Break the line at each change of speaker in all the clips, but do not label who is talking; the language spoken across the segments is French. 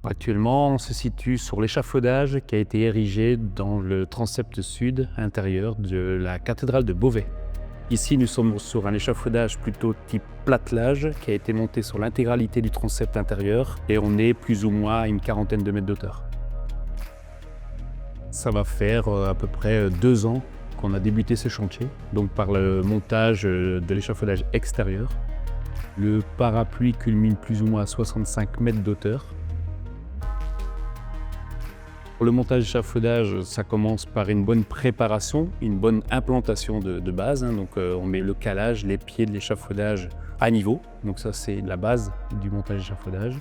Actuellement, on se situe sur l'échafaudage qui a été érigé dans le transept sud intérieur de la cathédrale de Beauvais. Ici, nous sommes sur un échafaudage plutôt type platelage qui a été monté sur l'intégralité du transept intérieur et on est plus ou moins à une quarantaine de mètres d'auteur. Ça va faire à peu près 2 ans qu'on a débuté ce chantier, donc par le montage de l'échafaudage extérieur. Le parapluie culmine plus ou moins à 65 mètres d'auteur. Pour le montage d'échafaudage, ça commence par une bonne préparation, une bonne implantation de base. Donc on met le calage, les pieds de l'échafaudage à niveau. Donc ça, c'est la base du montage d'échafaudage.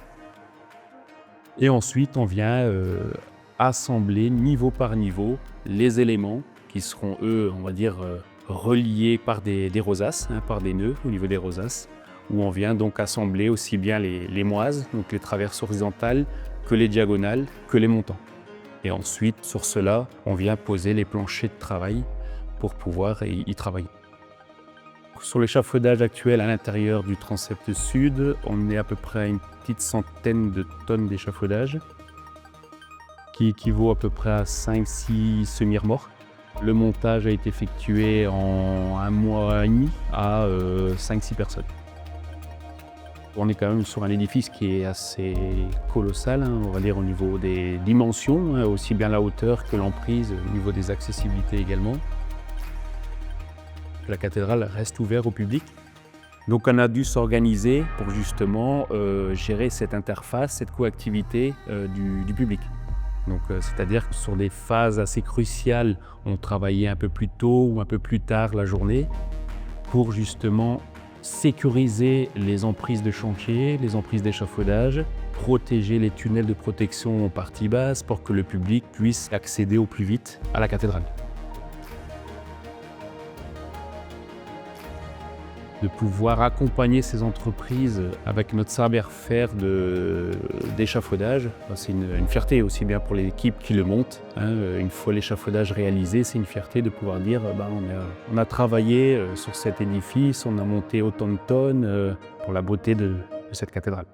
Et ensuite, on vient assembler niveau par niveau les éléments qui seront, eux, on va dire, reliés par des rosaces, par des nœuds au niveau des rosaces, où on vient donc assembler aussi bien les moises, donc les traverses horizontales, que les diagonales, que les montants. Et ensuite, sur cela, on vient poser les planchers de travail pour pouvoir y travailler. Sur l'échafaudage actuel à l'intérieur du transept sud, on est à peu près à une petite centaine de tonnes d'échafaudage, qui équivaut à peu près à 5-6 semi-remorques. Le montage a été effectué en 1 mois et demi à 5-6 personnes. On est quand même sur un édifice qui est assez colossal, on va dire au niveau des dimensions, aussi bien la hauteur que l'emprise, au niveau des accessibilités également. La cathédrale reste ouverte au public. Donc on a dû s'organiser pour justement gérer cette interface, cette coactivité du public. Donc, c'est-à-dire que sur des phases assez cruciales, on travaillait un peu plus tôt ou un peu plus tard la journée pour justement sécuriser les emprises de chantier, les emprises d'échafaudage, protéger les tunnels de protection en partie basse pour que le public puisse accéder au plus vite à la cathédrale. De pouvoir accompagner ces entreprises avec notre savoir-faire d'échafaudage, c'est une fierté aussi bien pour l'équipe qui le monte. Une fois l'échafaudage réalisé, c'est une fierté de pouvoir dire on a travaillé sur cet édifice, on a monté autant de tonnes pour la beauté de cette cathédrale.